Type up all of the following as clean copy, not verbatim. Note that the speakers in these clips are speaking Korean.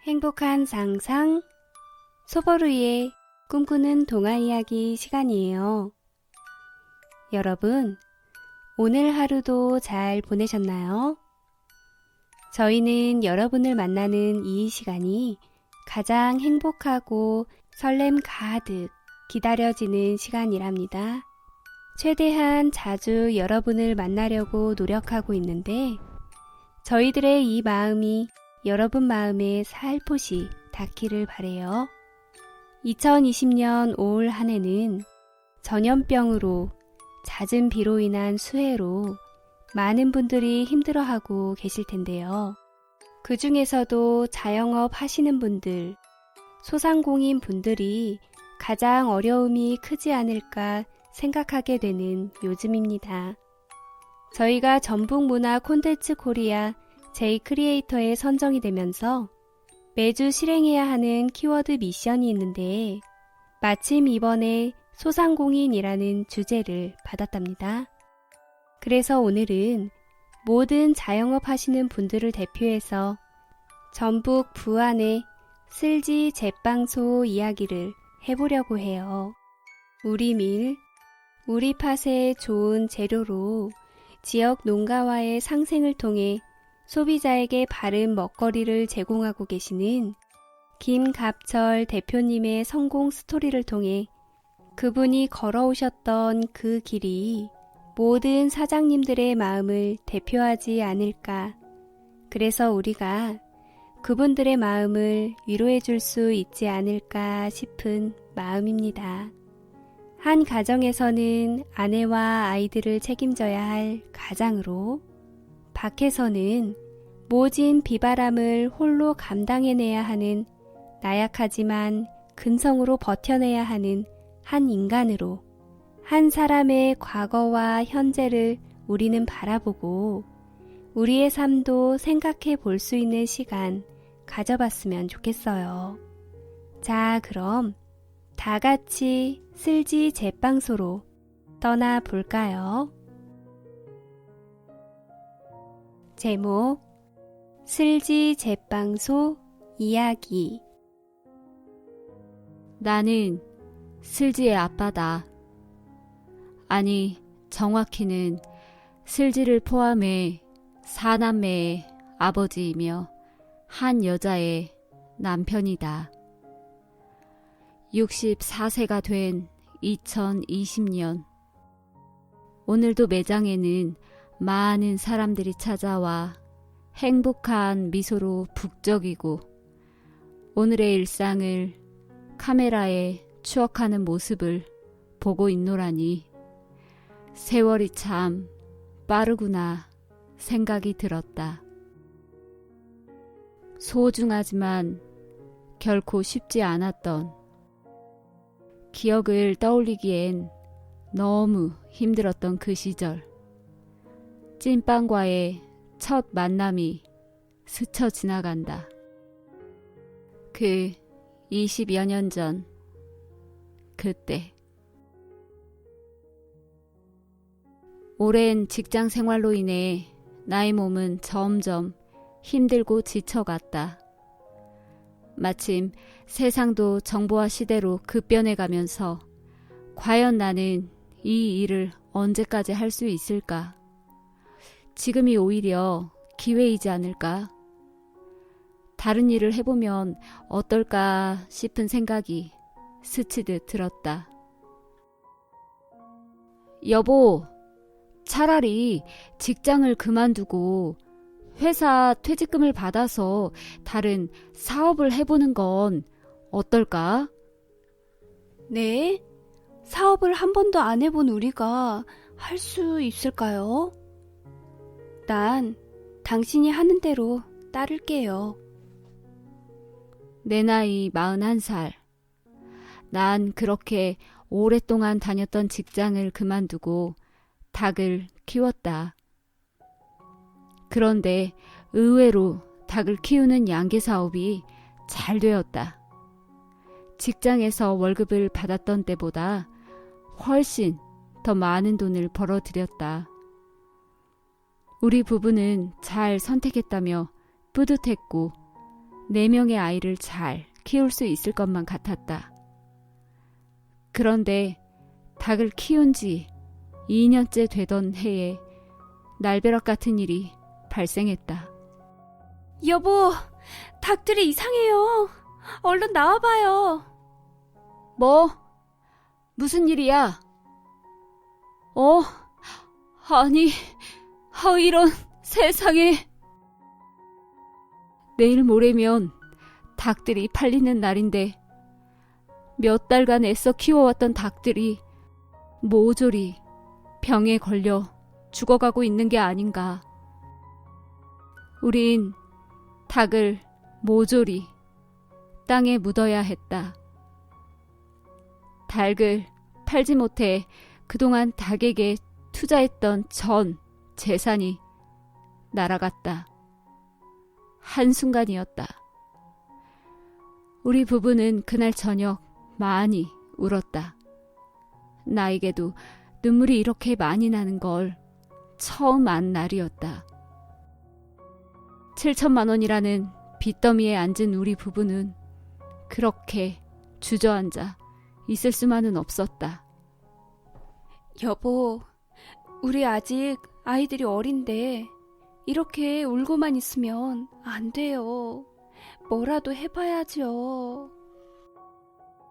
행복한 상상, 소보루의 꿈꾸는 동화 이야기 시간이에요. 여러분, 오늘 하루도 잘 보내셨나요? 저희는 여러분을 만나는 이 시간이 가장 행복하고 설렘 가득 기다려지는 시간이랍니다. 최대한 자주 여러분을 만나려고 노력하고 있는데 저희들의 이 마음이 여러분 마음에 살포시 닿기를 바래요. 2020년 올 한 해는 전염병으로 잦은 비로 인한 수해로 많은 분들이 힘들어하고 계실 텐데요. 그 중에서도 자영업 하시는 분들, 소상공인 분들이 가장 어려움이 크지 않을까 생각하게 되는 요즘입니다. 저희가 전북 문화 콘텐츠 코리아 J 크리에이터에 선정이 되면서 매주 실행해야 하는 키워드 미션이 있는데 마침 이번에 소상공인이라는 주제를 받았답니다. 그래서 오늘은 모든 자영업 하시는 분들을 대표해서 전북 부안의 쓸지 제빵소 이야기를 해보려고 해요. 우리 밀, 우리 팥의 좋은 재료로 지역 농가와의 상생을 통해 소비자에게 바른 먹거리를 제공하고 계시는 김갑철 대표님의 성공 스토리를 통해 그분이 걸어오셨던 그 길이 모든 사장님들의 마음을 대표하지 않을까. 그래서 우리가 그분들의 마음을 위로해 줄 수 있지 않을까 싶은 마음입니다. 한 가정에서는 아내와 아이들을 책임져야 할 가장으로, 밖에서는 모진 비바람을 홀로 감당해내야 하는 나약하지만 근성으로 버텨내야 하는 한 인간으로, 한 사람의 과거와 현재를 우리는 바라보고 우리의 삶도 생각해 볼 수 있는 시간 가져봤으면 좋겠어요. 자, 그럼 다 같이 쓸지 제빵소로 떠나볼까요? 제목, 쓸지 제빵소 이야기. 나는 슬지의 아빠다. 아니, 정확히는 슬지를 포함해 4남매의 아버지이며 한 여자의 남편이다. 64세가 된 2020년. 오늘도 매장에는 많은 사람들이 찾아와 행복한 미소로 북적이고 오늘의 일상을 카메라에 추억하는 모습을 보고 있노라니 세월이 참 빠르구나 생각이 들었다. 소중하지만 결코 쉽지 않았던 기억을 떠올리기엔 너무 힘들었던 그 시절. 찐빵과의 첫 만남이 스쳐 지나간다. 그 20여 년 전, 그때. 오랜 직장 생활로 인해 나의 몸은 점점 힘들고 지쳐갔다. 마침 세상도 정보화 시대로 급변해가면서 과연 나는 이 일을 언제까지 할 수 있을까? 지금이 오히려 기회이지 않을까? 다른 일을 해보면 어떨까 싶은 생각이 스치듯 들었다. 여보, 차라리 직장을 그만두고 회사 퇴직금을 받아서 다른 사업을 해보는 건 어떨까? 네? 사업을 한 번도 안 해본 우리가 할 수 있을까요? 난 당신이 하는 대로 따를게요. 내 나이 41살. 난 그렇게 오랫동안 다녔던 직장을 그만두고 닭을 키웠다. 그런데 의외로 닭을 키우는 양계 사업이 잘 되었다. 직장에서 월급을 받았던 때보다 훨씬 더 많은 돈을 벌어들였다. 우리 부부는 잘 선택했다며 뿌듯했고 4명의 아이를 잘 키울 수 있을 것만 같았다. 그런데 닭을 키운 지 2년째 되던 해에 날벼락 같은 일이 발생했다. 여보, 닭들이 이상해요. 얼른 나와봐요. 뭐? 무슨 일이야? 아니, 이런 세상에. 내일 모레면 닭들이 팔리는 날인데 몇 달간 애써 키워왔던 닭들이 모조리 병에 걸려 죽어가고 있는 게 아닌가. 우린 닭을 모조리 땅에 묻어야 했다. 닭을 팔지 못해 그동안 닭에게 투자했던 전 재산이 날아갔다. 한순간이었다. 우리 부부는 그날 저녁 많이 울었다. 나에게도 눈물이 이렇게 많이 나는 걸 처음 안 날이었다. 7천만 원이라는 빚더미에 앉은 우리 부부는 그렇게 주저앉아 있을 수만은 없었다. 여보, 우리 아직 아이들이 어린데 이렇게 울고만 있으면 안 돼요. 뭐라도 해봐야죠.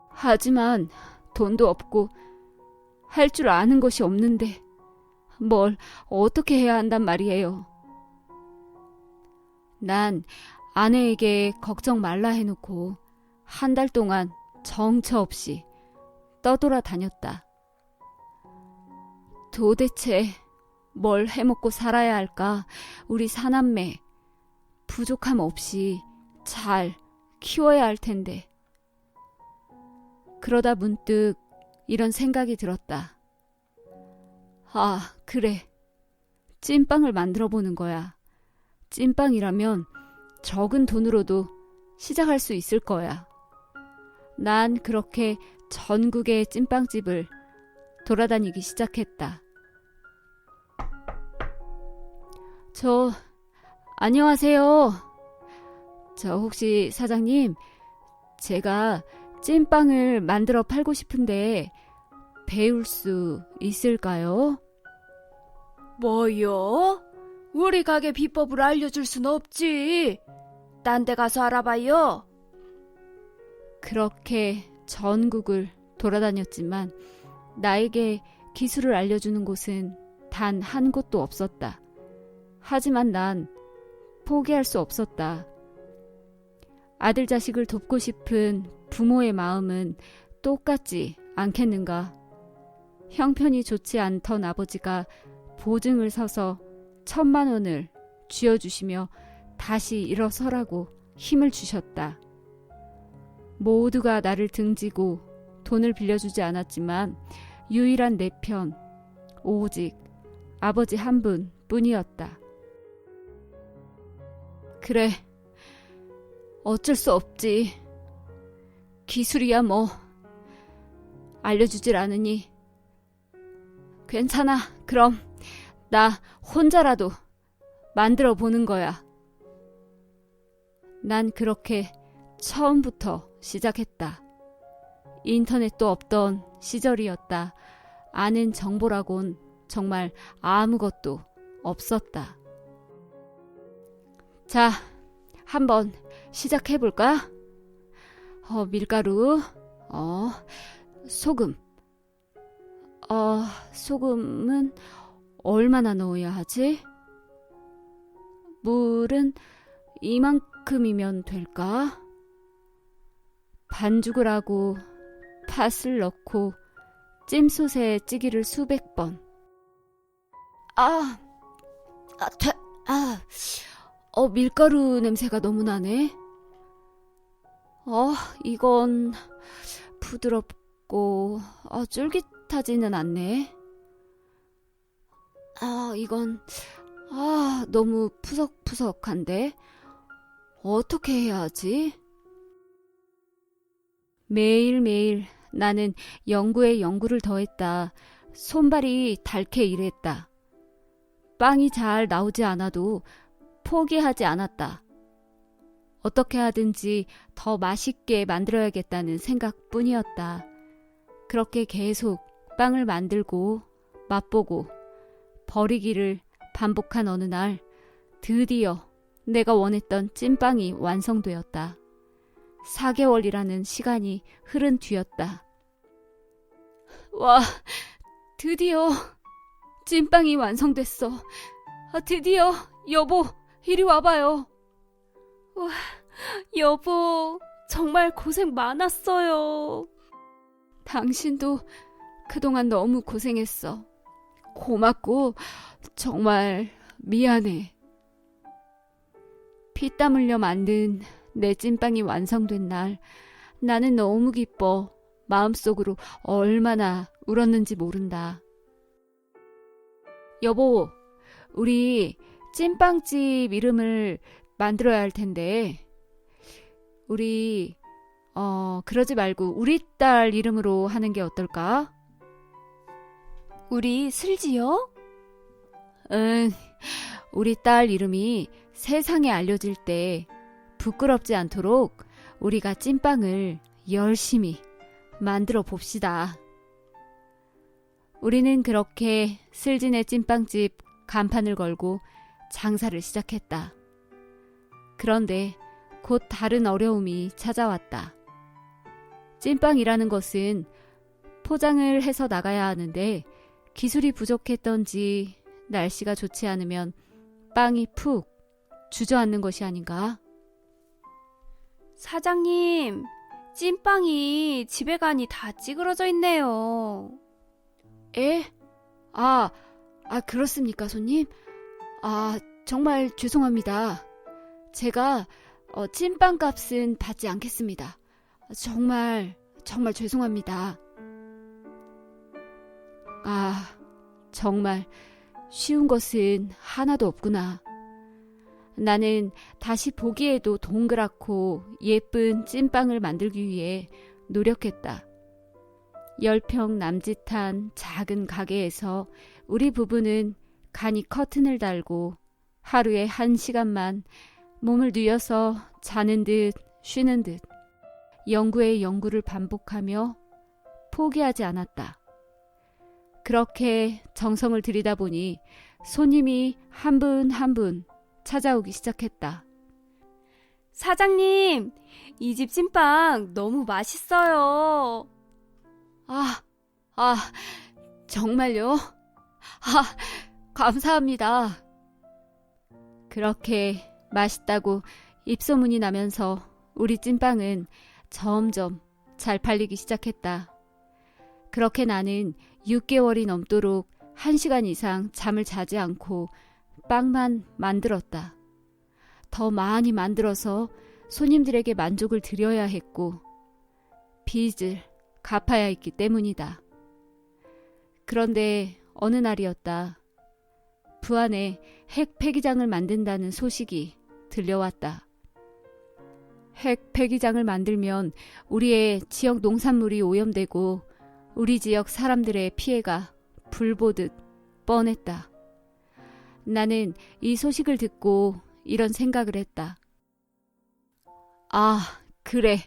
하지만 돈도 없고 할 줄 아는 것이 없는데 뭘 어떻게 해야 한단 말이에요. 난 아내에게 걱정 말라 해놓고 한 달 동안 정처 없이 떠돌아 다녔다. 도대체 뭘 해먹고 살아야 할까? 우리 사남매 부족함 없이 잘 키워야 할 텐데. 그러다 문득 이런 생각이 들었다. 아, 그래. 찐빵을 만들어 보는 거야. 찐빵이라면 적은 돈으로도 시작할 수 있을 거야. 난 그렇게 전국의 찐빵집을 돌아다니기 시작했다. 안녕하세요. 혹시 사장님, 제가 찐빵을 만들어 팔고 싶은데 배울 수 있을까요? 뭐요? 우리 가게 비법을 알려줄 순 없지. 딴 데 가서 알아봐요. 그렇게 전국을 돌아다녔지만 나에게 기술을 알려주는 곳은 단 한 곳도 없었다. 하지만 난 포기할 수 없었다. 아들 자식을 돕고 싶은 부모의 마음은 똑같지 않겠는가. 형편이 좋지 않던 아버지가 보증을 서서 1,000만 원을 쥐어주시며 다시 일어서라고 힘을 주셨다. 모두가 나를 등지고 돈을 빌려주지 않았지만 유일한 내 편, 오직 아버지 한 분뿐이었다. 그래, 어쩔 수 없지. 기술이야 뭐. 알려주질 않으니. 괜찮아. 그럼 나 혼자라도 만들어 보는 거야. 난 그렇게 처음부터 시작했다. 인터넷도 없던 시절이었다. 아는 정보라곤 정말 아무것도 없었다. 자, 한번 시작해볼까? 밀가루, 소금. 소금은 얼마나 넣어야 하지? 물은 이만큼이면 될까? 반죽을 하고 팥을 넣고 찜솥에 찌기를 수백 번. 밀가루 냄새가 너무 나네. 이건 부드럽고 쫄깃하지는 않네. 이건 너무 푸석푸석한데 어떻게 해야 하지? 매일매일 나는 연구에 연구를 더했다. 손발이 닳게 일했다. 빵이 잘 나오지 않아도 포기하지 않았다. 어떻게 하든지 더 맛있게 만들어야겠다는 생각뿐이었다. 그렇게 계속 빵을 만들고 맛보고 버리기를 반복한 어느 날 드디어 내가 원했던 찐빵이 완성되었다. 4개월이라는 시간이 흐른 뒤였다. 와, 드디어 찐빵이 완성됐어. 드디어 여보, 이리 와봐요. 와, 여보, 정말 고생 많았어요. 당신도 그동안 너무 고생했어. 고맙고 정말 미안해. 피땀 흘려 만든 내 찐빵이 완성된 날, 나는 너무 기뻐. 마음속으로 얼마나 울었는지 모른다. 여보, 우리 찐빵집 이름을 만들어야 할 텐데, 우리 그러지 말고 우리 딸 이름으로 하는 게 어떨까? 우리 슬지요? 응, 우리 딸 이름이 세상에 알려질 때 부끄럽지 않도록 우리가 찐빵을 열심히 만들어 봅시다. 우리는 그렇게 슬진의 찐빵집 간판을 걸고 장사를 시작했다. 그런데 곧 다른 어려움이 찾아왔다. 찐빵이라는 것은 포장을 해서 나가야 하는데 기술이 부족했던지 날씨가 좋지 않으면 빵이 푹 주저앉는 것이 아닌가? 사장님, 찐빵이 집에 가니 다 찌그러져 있네요. 에? 아, 그렇습니까, 손님? 정말 죄송합니다. 제가 찐빵 값은 받지 않겠습니다. 정말 죄송합니다. 정말 쉬운 것은 하나도 없구나. 나는 다시 보기에도 동그랗고 예쁜 찐빵을 만들기 위해 노력했다. 10평 남짓한 작은 가게에서 우리 부부는 간이 커튼을 달고 하루에 1시간만 몸을 뉘어서 자는 듯 쉬는 듯 연구에 연구를 반복하며 포기하지 않았다. 그렇게 정성을 들이다 보니 손님이 한 분 한 분 찾아오기 시작했다. 사장님, 이 집 찐빵 너무 맛있어요. 정말요? 감사합니다. 그렇게 맛있다고 입소문이 나면서 우리 찐빵은 점점 잘 팔리기 시작했다. 그렇게 나는 6개월이 넘도록 1시간 이상 잠을 자지 않고 빵만 만들었다. 더 많이 만들어서 손님들에게 만족을 드려야 했고 빚을 갚아야 했기 때문이다. 그런데 어느 날이었다. 부안에 핵 폐기장을 만든다는 소식이 들려왔다. 핵 폐기장을 만들면 우리의 지역 농산물이 오염되고 우리 지역 사람들의 피해가 불보듯 뻔했다. 나는 이 소식을 듣고 이런 생각을 했다. 그래.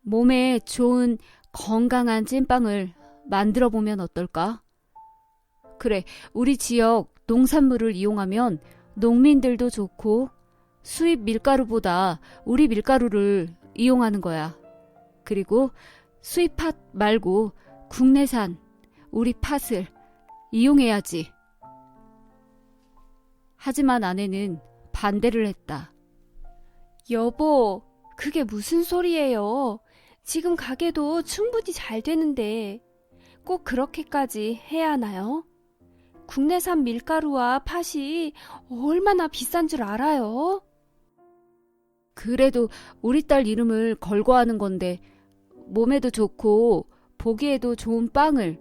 몸에 좋은 건강한 찐빵을 만들어 보면 어떨까? 그래, 우리 지역 농산물을 이용하면 농민들도 좋고 수입 밀가루보다 우리 밀가루를 이용하는 거야. 그리고 수입 팥 말고 국내산 우리 팥을 이용해야지. 하지만 아내는 반대를 했다. 여보, 그게 무슨 소리예요? 지금 가게도 충분히 잘 되는데 꼭 그렇게까지 해야 하나요? 국내산 밀가루와 팥이 얼마나 비싼 줄 알아요? 그래도 우리 딸 이름을 걸고 하는 건데 몸에도 좋고 보기에도 좋은 빵을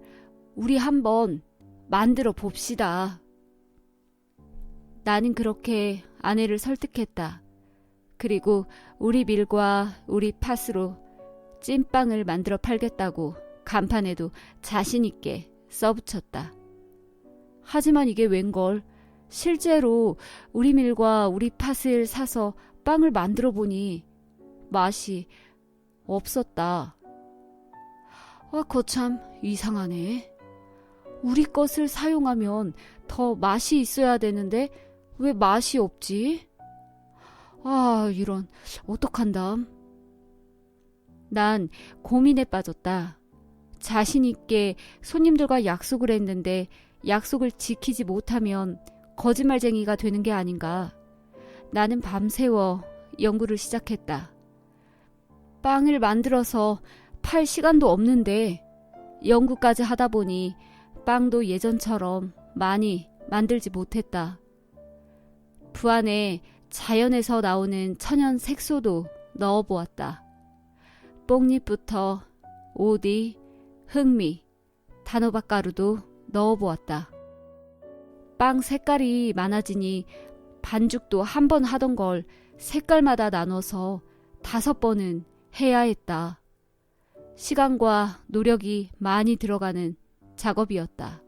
우리 한번 만들어 봅시다. 나는 그렇게 아내를 설득했다. 그리고 우리 밀과 우리 팥으로 찐빵을 만들어 팔겠다고 간판에도 자신 있게 써붙였다. 하지만 이게 웬걸? 실제로 우리 밀과 우리 팥을 사서 빵을 만들어 보니 맛이 없었다. 거참 이상하네. 우리 것을 사용하면 더 맛이 있어야 되는데 왜 맛이 없지? 이런, 어떡한담. 난 고민에 빠졌다. 자신 있게 손님들과 약속을 했는데 약속을 지키지 못하면 거짓말쟁이가 되는 게 아닌가. 나는 밤새워 연구를 시작했다. 빵을 만들어서 팔 시간도 없는데 연구까지 하다 보니 빵도 예전처럼 많이 만들지 못했다. 부안에 자연에서 나오는 천연 색소도 넣어보았다. 뽕잎부터 오디, 흑미, 단호박가루도 넣어보았다. 빵 색깔이 많아지니 반죽도 한 번 하던 걸 색깔마다 나눠서 5번은 해야 했다. 시간과 노력이 많이 들어가는 작업이었다.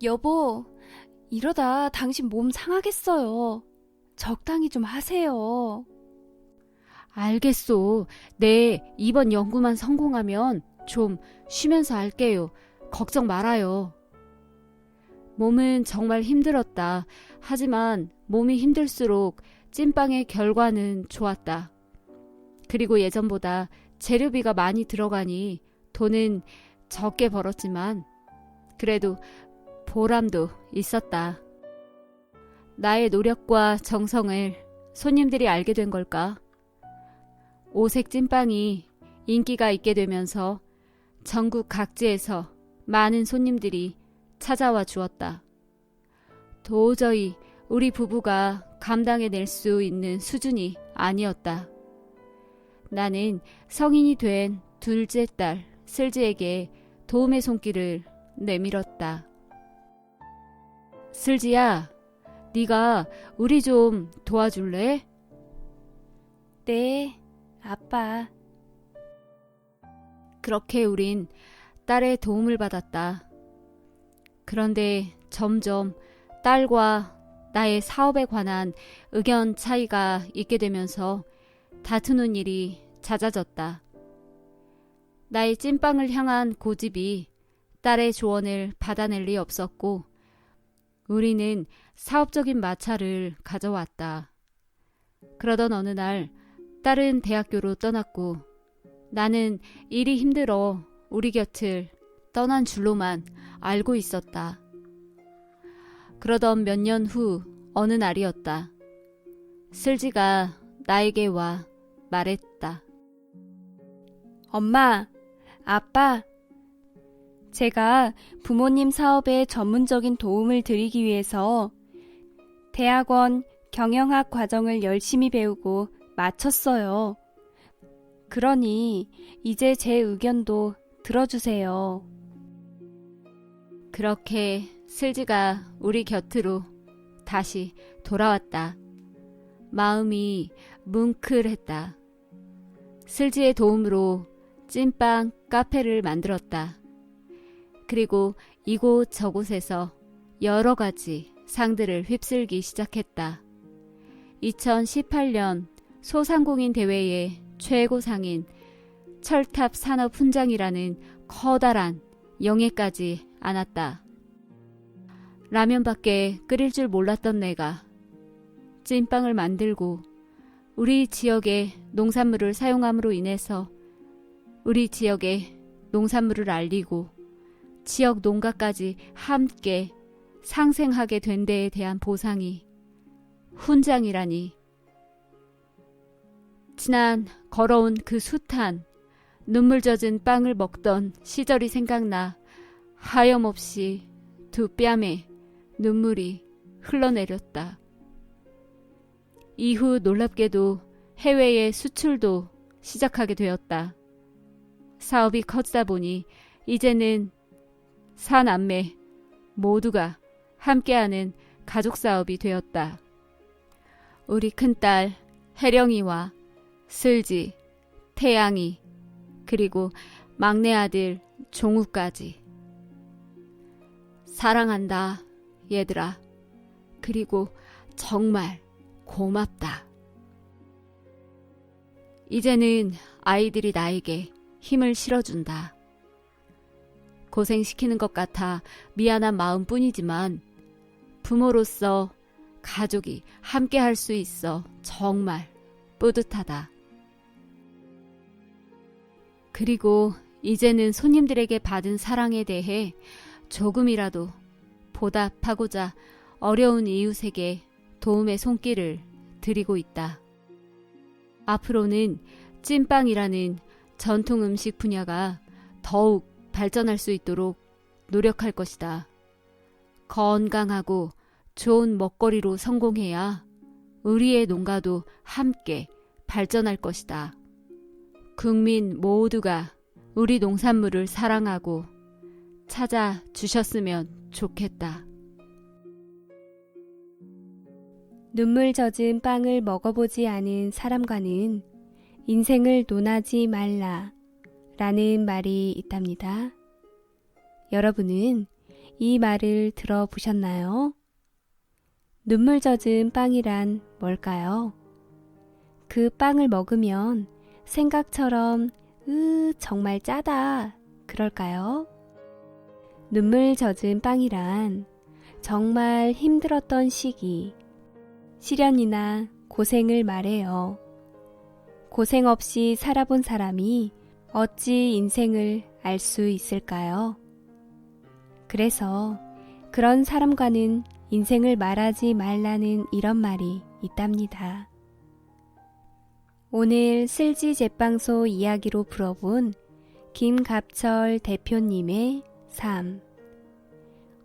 여보, 이러다 당신 몸 상하겠어요. 적당히 좀 하세요. 알겠소. 네, 이번 연구만 성공하면 좀 쉬면서 할게요. 걱정 말아요. 몸은 정말 힘들었다. 하지만 몸이 힘들수록 찐빵의 결과는 좋았다. 그리고 예전보다 재료비가 많이 들어가니 돈은 적게 벌었지만 그래도 보람도 있었다. 나의 노력과 정성을 손님들이 알게 된 걸까? 오색 찐빵이 인기가 있게 되면서 전국 각지에서 많은 손님들이 찾아와 주었다. 도저히 우리 부부가 감당해낼 수 있는 수준이 아니었다. 나는 성인이 된 둘째 딸 슬지에게 도움의 손길을 내밀었다. 슬지야, 네가 우리 좀 도와줄래? 네, 아빠. 그렇게 우린 딸의 도움을 받았다. 그런데 점점 딸과 나의 사업에 관한 의견 차이가 있게 되면서 다투는 일이 잦아졌다. 나의 찐빵을 향한 고집이 딸의 조언을 받아낼 리 없었고 우리는 사업적인 마찰을 가져왔다. 그러던 어느 날 딸은 대학교로 떠났고 나는 일이 힘들어 우리 곁을 떠난 줄로만 알고 있었다. 그러던 몇 년 후 어느 날이었다. 슬지가 나에게 와 말했다. 엄마, 아빠, 제가 부모님 사업에 전문적인 도움을 드리기 위해서 대학원 경영학 과정을 열심히 배우고 마쳤어요. 그러니 이제 제 의견도 들어주세요. 그렇게 슬지가 우리 곁으로 다시 돌아왔다. 마음이 뭉클했다. 슬지의 도움으로 찐빵 카페를 만들었다. 그리고 이곳 저곳에서 여러 가지 상들을 휩쓸기 시작했다. 2018년 소상공인 대회의 최고상인 철탑 산업 훈장이라는 커다란 영예까지 안았다. 라면밖에 끓일 줄 몰랐던 내가 찐빵을 만들고 우리 지역의 농산물을 사용함으로 인해서 우리 지역의 농산물을 알리고 지역 농가까지 함께 상생하게 된 데에 대한 보상이 훈장이라니. 지난 걸어온 그 숱한 눈물 젖은 빵을 먹던 시절이 생각나 하염없이 두 뺨에 눈물이 흘러내렸다. 이후 놀랍게도 해외의 수출도 시작하게 되었다. 사업이 커지다 보니 이제는 사남매 모두가 함께하는 가족 사업이 되었다. 우리 큰딸 혜령이와 슬지, 태양이, 그리고 막내 아들 종우까지. 사랑한다, 얘들아. 그리고 정말 고맙다. 이제는 아이들이 나에게 힘을 실어준다. 고생시키는 것 같아 미안한 마음뿐이지만 부모로서 가족이 함께 할 수 있어 정말 뿌듯하다. 그리고 이제는 손님들에게 받은 사랑에 대해 조금이라도 보답하고자 어려운 이웃에게 도움의 손길을 드리고 있다. 앞으로는 찐빵이라는 전통 음식 분야가 더욱 발전할 수 있도록 노력할 것이다. 건강하고 좋은 먹거리로 성공해야 우리의 농가도 함께 발전할 것이다. 국민 모두가 우리 농산물을 사랑하고 찾아주셨으면 좋겠다. 눈물 젖은 빵을 먹어보지 않은 사람과는 인생을 논하지 말라 라는 말이 있답니다. 여러분은 이 말을 들어보셨나요? 눈물 젖은 빵이란 뭘까요? 그 빵을 먹으면 생각처럼 정말 짜다 그럴까요? 눈물 젖은 빵이란 정말 힘들었던 시기, 시련이나 고생을 말해요. 고생 없이 살아본 사람이 어찌 인생을 알 수 있을까요? 그래서 그런 사람과는 인생을 말하지 말라는 이런 말이 있답니다. 오늘 슬지 제빵소 이야기로 풀어본 김갑철 대표님의 삶.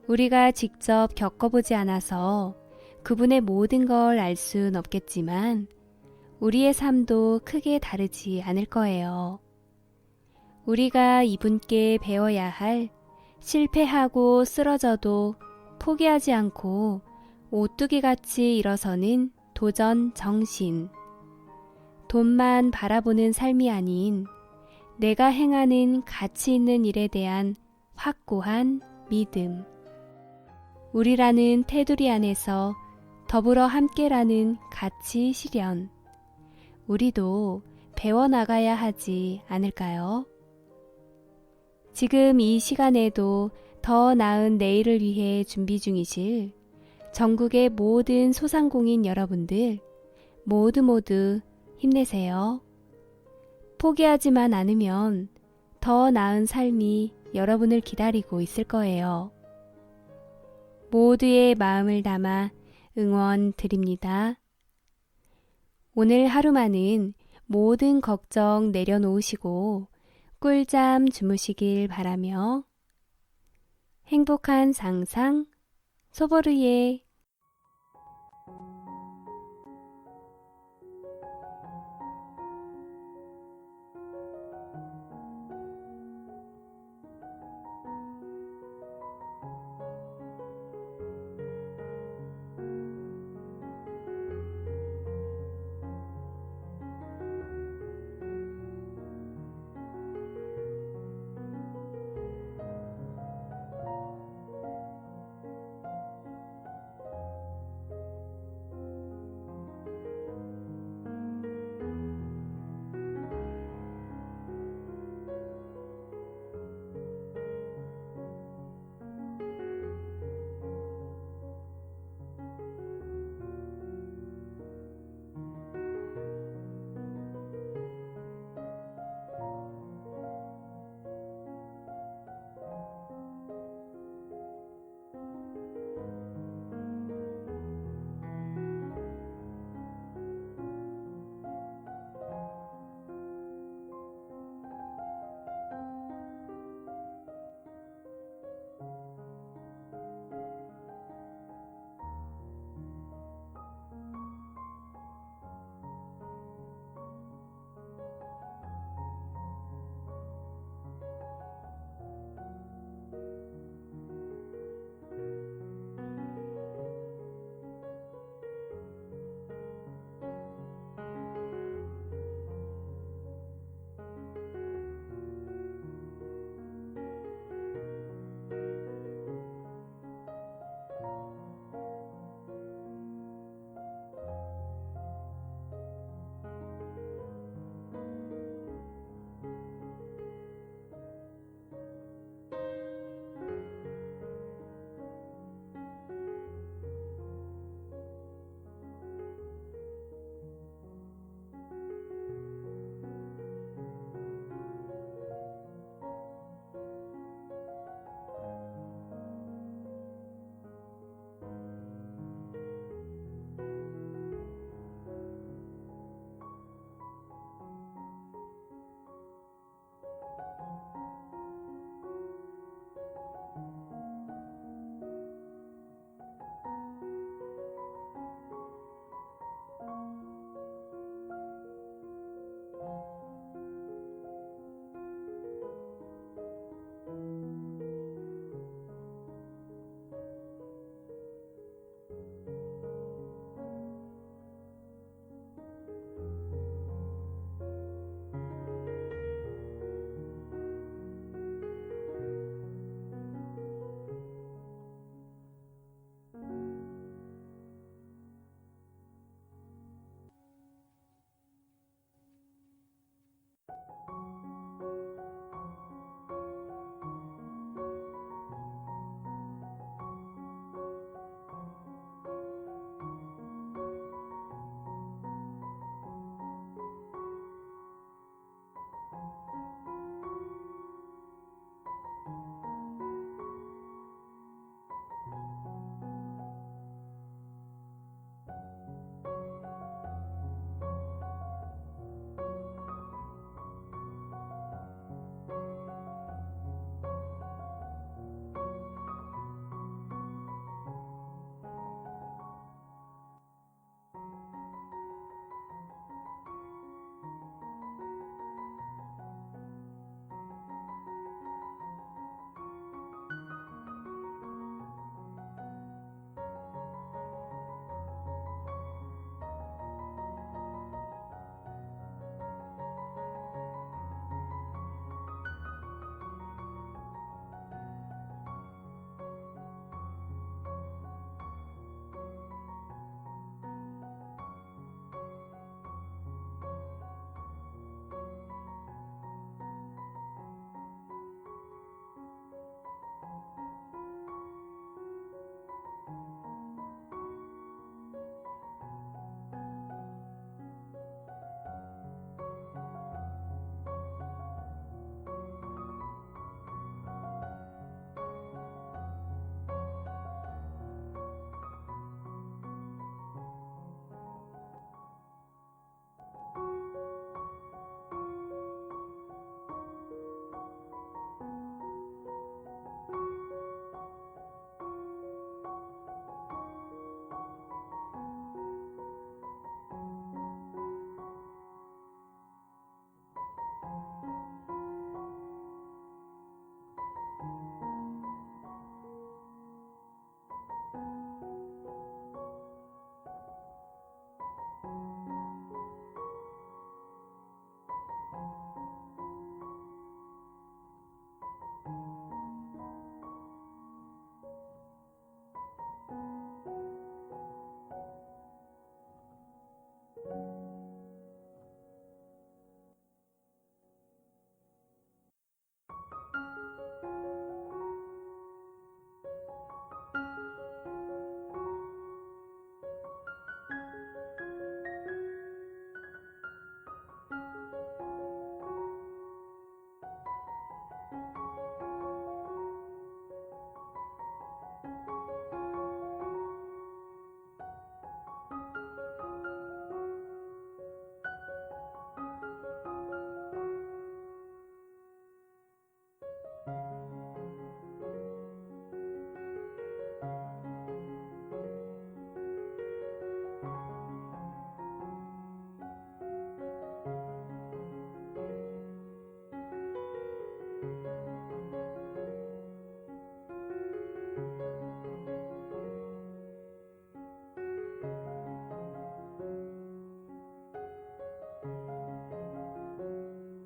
우리가 직접 겪어보지 않아서 그분의 모든 걸 알 순 없겠지만 우리의 삶도 크게 다르지 않을 거예요. 우리가 이분께 배워야 할 실패하고 쓰러져도 포기하지 않고 오뚜기같이 일어서는 도전 정신. 돈만 바라보는 삶이 아닌 내가 행하는 가치 있는 일에 대한 확고한 믿음. 우리라는 테두리 안에서 더불어 함께라는 가치 실현. 우리도 배워나가야 하지 않을까요? 지금 이 시간에도 더 나은 내일을 위해 준비 중이실 전국의 모든 소상공인 여러분들 모두 힘내세요. 포기하지만 않으면 더 나은 삶이 여러분을 기다리고 있을 거예요. 모두의 마음을 담아 응원 드립니다. 오늘 하루만은 모든 걱정 내려놓으시고 꿀잠 주무시길 바라며 행복한 상상 소보르의